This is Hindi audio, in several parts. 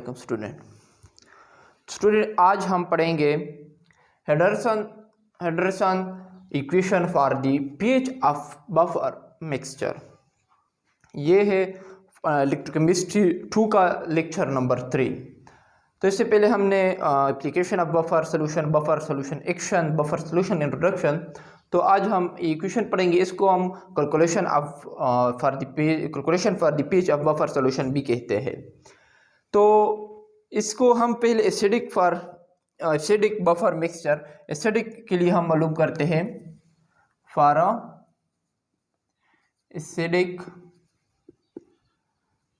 वालेकुम स्टूडेंट आज हम पढ़ेंगे Henderson equation for the pH of buffer mixture. ये है इलेक्ट्रोकेमिस्ट्री 2 का लेक्चर नंबर 3। तो इससे पहले हमने application of buffer solution action, buffer solution introduction. तो आज हम इक्वेशन पढ़ेंगे, इसको हम calculation for the pH of buffer solution भी कहते हैं। तो इसको हम पहले एसिडिक बफर मिक्सचर, एसिडिक के लिए हम मालूम करते हैं फॉर एसिडिक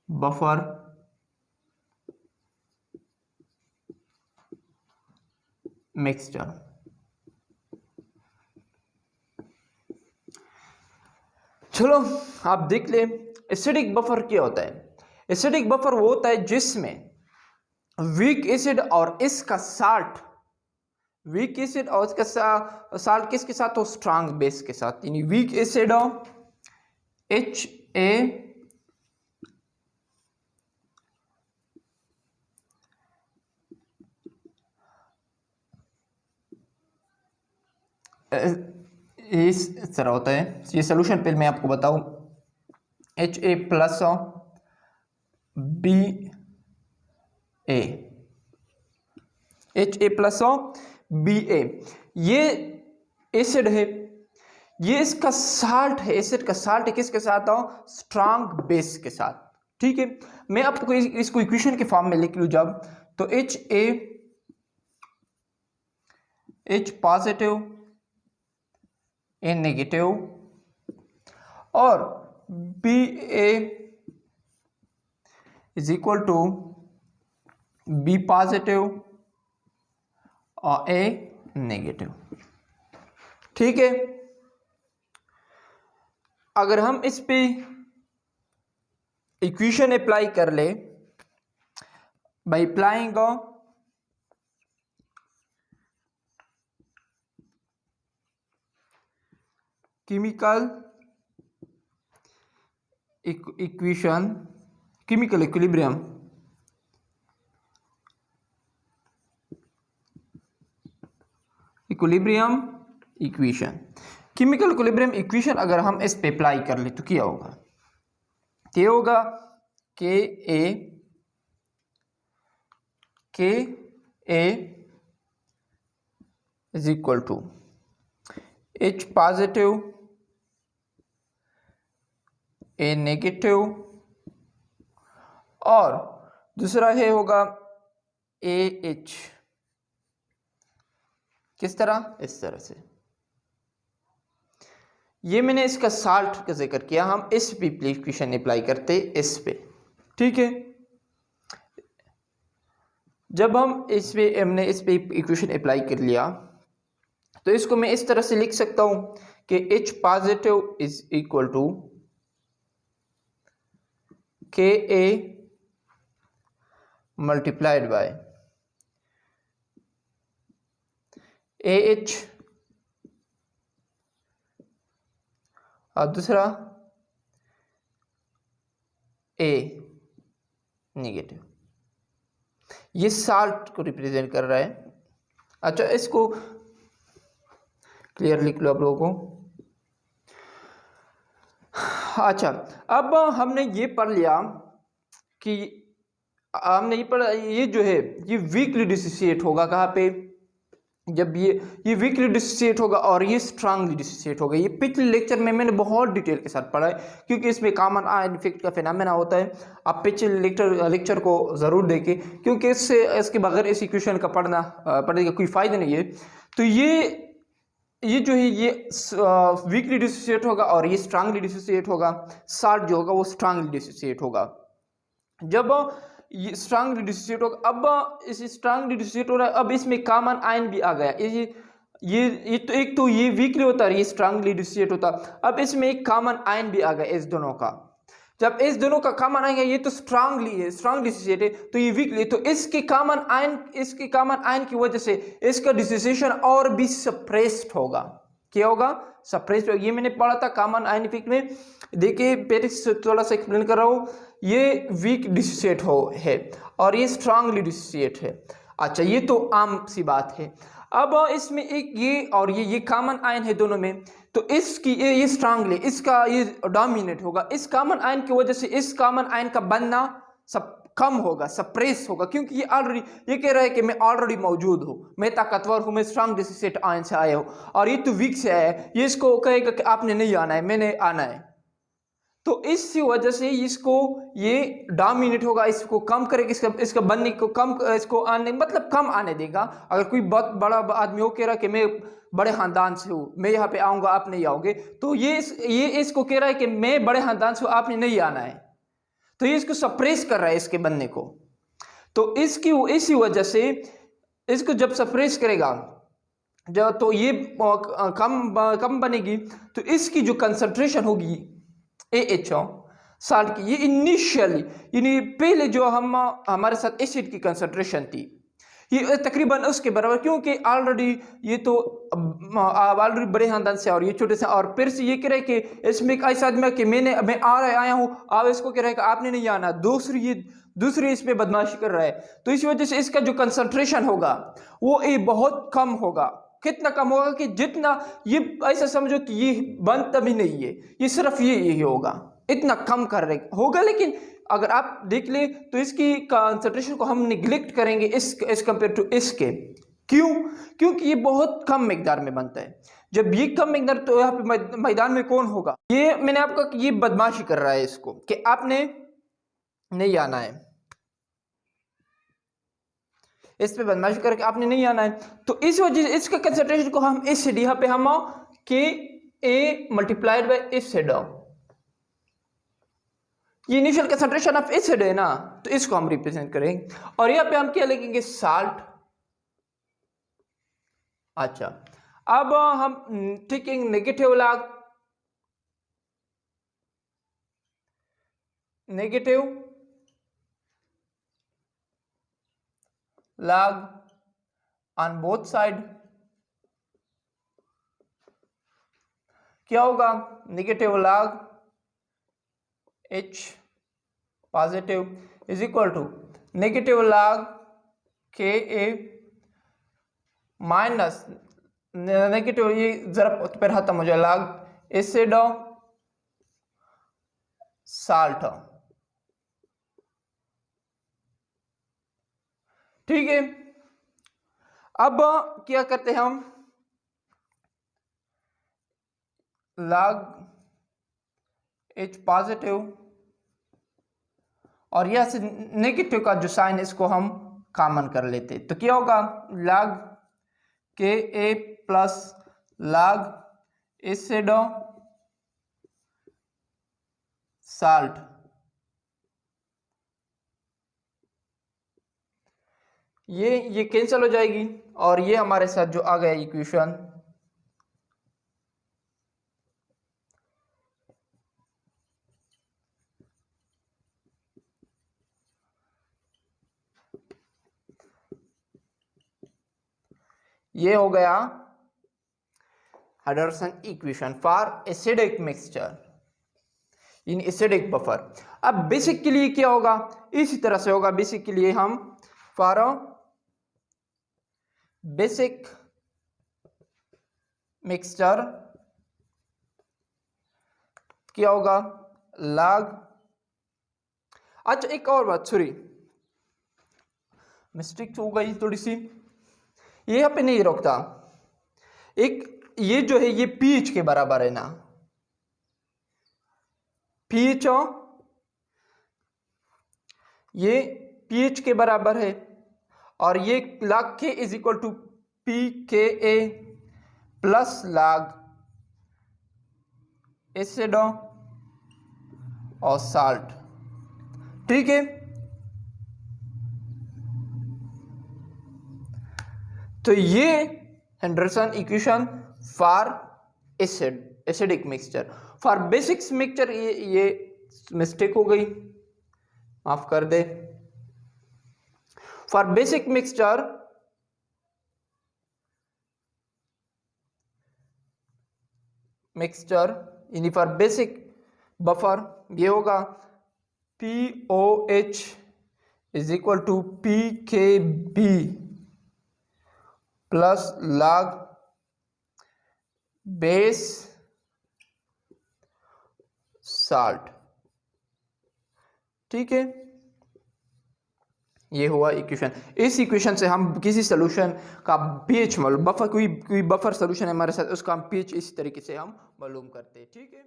बफर मिक्सचर। चलो आप देख ले एसिडिक बफर क्या होता है। एसिडिक बफर वो होता है जिसमें वीक एसिड और इसका साल्ट, वीक एसिड और इसका साल्ट किसके साथ हो, स्ट्रांग बेस के साथ। यानी वीक एसिड HA इस तरह होता है। ये सोल्यूशन पहले मैं आपको बताऊं, HA plus HA plus BA, ये एसिड है, ये इसका साल्ट है, एसिड का साल्ट है किसके साथ हो, स्ट्रांग बेस के साथ। ठीक है, मैं आपको इसको इक्वेशन के फॉर्म में लिख लूं जब, तो HA H positive A negative और BA is equal to B positive और A नेगेटिव। ठीक है, अगर हम इस पे इक्वेशन अप्लाई कर ले by applying chemical equation, chemical equilibrium, equation, chemical equilibrium equation अगर हम इस पे अप्लाई कर ले तो क्या होगा, Ka is equal to H positive A negative और दूसरा है होगा AH। किस तरह, इस तरह से। ये मैंने इसका साल्ट का जिक्र किया, हम इस पे इक्वेशन अप्लाई करते इस पे। ठीक है, जब हम हमने इस पे इक्वेशन अप्लाई कर लिया तो इसको मैं इस तरह से लिख सकता हूं कि H positive is equal to Ka multiplied by AH और दूसरा A नेगेटिव। ये साल्ट को रिप्रेजेंट कर रहा है। अच्छा, इसको क्लियर लिख लो आप लोगों को। अच्छा, अब हमने ये पढ़ लिया कि हमने ये पढ़ा, ये जो है ये वीकली डिसोसिएट होगा कहाँ पे, जब ये वीकली डिसोसिएट होगा और ये स्ट्रांगली डिसोसिएट होगा। ये पिछले लेक्चर में मैंने बहुत डिटेल के साथ पढ़ा है क्योंकि इसमें कॉमन आयन इफेक्ट का फिनोमेना होता है। आप पिछले लेक्चर को ज़रूर देखें क्योंकि इसके बगैर इस इक्वेशन का पढ़ने का कोई फ़ायदा नहीं है। तो ये जो है ये वीकली डिसोसिएट होगा और ये स्ट्रांगली डिसोसिएट होगा। साल्ट जो होगा वो स्ट्रांगली डिसोसिएट होगा। जब ये स्ट्रांगली डिसोसिएट होगा, अब इस स्ट्रांगली डिसोसिएट हो रहा है, अब इसमें कॉमन आयन भी आ गया। ये तो एक तो ये वीकली होता है, ये स्ट्रांगली डिसोसिएट होता, अब इसमें एक कॉमन आयन भी आ गया इस दोनों का। जब इस दोनों का कॉमन आएगा, ये तो स्ट्रांगली है, स्ट्रांग डिसोसिएट है, तो ये वीकली, तो इसके कॉमन आयन की वजह से इसका डिसोसिएशन और भी सप्रेस्ड होगा। क्या होगा, सप्रेस। ये मैंने पढ़ा था कॉमन आयन इफेक्ट में। देखिए फिर थोड़ा सा एक्सप्लेन कर रहा हूँ। ये वीक डिसोसिएट है और ये स्ट्रांगली डिसोसिएट है। अच्छा, ये तो आम सी बात है। अब इसमें एक ये और ये कॉमन आयन है दोनों में, तो इसकी ये स्ट्रांगली, इसका ये डोमिनेट होगा। इस कॉमन आयन की वजह से इस कॉमन आयन का बनना सब कम होगा, सप्रेस होगा, क्योंकि ये ऑलरेडी ये कह रहा है कि मैं ऑलरेडी मौजूद हूँ, मैं ताकतवर हूँ, मैं स्ट्रांग डिसोसिएट आयन से आया हूँ, और ये तो वीक से आया है। ये इसको कहेगा कि आपने नहीं आना है, मैंने आना है। तो इसी वजह से इसको ये डोमिनेट होगा, इसको कम करेगा, इसका बनने को कम, इसको आने मतलब कम आने देगा। अगर कोई बहुत बड़ा आदमी हो कह रहा है कि मैं बड़े खानदान से हूँ, मैं यहाँ पे आऊँगा, आप नहीं आओगे, तो ये इसको कह रहा है कि मैं बड़े खानदान से हूँ, आपने नहीं आना है। तो ये इसको सप्रेस कर रहा है, इसके बनने को। तो इसी वजह से इसको जब सप्रेस करेगा जब, तो ये कम बनेगी। तो इसकी जो कंसंट्रेशन होगी AHO साल्ट की, ये इनिशियली यानी पहले जो हमारे साथ एसिड की कंसंट्रेशन थी, ये तकरीबन उसके बराबर, क्योंकि ऑलरेडी ये तो ऑलरेडी बड़े खानदान से और ये छोटे से, और फिर से ये कह रहे कि इसमें एक ऐसा आदमी कि मैं आया हूँ, आप इसको कह रहे हैं कि आपने नहीं आना, दूसरी इस पे बदमाशी कर रहा है। तो इस वजह से इसका जो कंसंट्रेशन होगा वो बहुत कम होगा। कितना कम होगा कि जितना ये ऐसा समझो कि ये बनता भी नहीं है, ये सिर्फ यही होगा, इतना कम कर रहे होगा। लेकिन अगर आप देख ले तो इसकी कंसंट्रेशन को हम निगलेक्ट करेंगे इस कंपेयर टू इसके। क्यों? क्योंकि ये बहुत कम मिकदार में बनता है। जब ये कम मिकदार, तो यहाँ पे मैदान में कौन होगा? ये मैंने आपको, ये बदमाशी कर रहा है इसको कि आपने नहीं आना है, इस पे बदमाशी करके आपने नहीं आना है। तो इस वजह से इसका कंसंट्रेशन को हम एसिड, यहाँ पे हम Ka मल्टीप्लाइड बाय एसिड, ये इनिशियल कंसंट्रेशन ऑफ एसिड है ना, तो इसको हम रिप्रेजेंट करेंगे। और यहाँ पे हम क्या लिखेंगे? साल्ट। अच्छा, अब हम ठीक है, negative log on both side. क्या होगा? Negative log H positive is equal to negative log Ka minus negative, ये जरा पर खत्म हो जाए, log एसिड साल्ट। ठीक है, अब क्या करते हैं हम? log H पॉजिटिव और यह से नेगेटिव का जो साइन, इसको हम कॉमन कर लेते, तो क्या होगा? log Ka plus log acid salt. ये कैंसिल हो जाएगी और ये हमारे साथ जो आ गया इक्वेशन, ये हो गया hydrogen equation for acidic mixture in acidic buffer. अब बेसिक के लिए क्या होगा? इसी तरह से होगा। बेसिक के लिए हम फॉर बेसिक मिक्सचर क्या होगा? log, अच्छा एक और बात, सॉरी मिस्टेक हो गई थोड़ी सी, ये यहाँ पे नहीं रोकता। एक ये जो है ये पीएच के बराबर है ना, पीएच, ये पीएच के बराबर है, और ये log K is equal to pKa plus log acid और साल्ट। ठीक है, तो ये Henderson equation for acidic mixture. For basics mixture ये मिस्टेक हो गई, माफ कर दे। फॉर बेसिक मिक्सचर मिक्सचर यानी फॉर बेसिक बफर ये होगा POH is equal to PKB plus log base salt. ठीक है, ये हुआ इक्वेशन। इस इक्वेशन से हम किसी सोल्यूशन का pH बफर कोई बफर सोल्यूशन है हमारे साथ, उसका हम pH इस तरीके से हम मालूम करते हैं। ठीक है।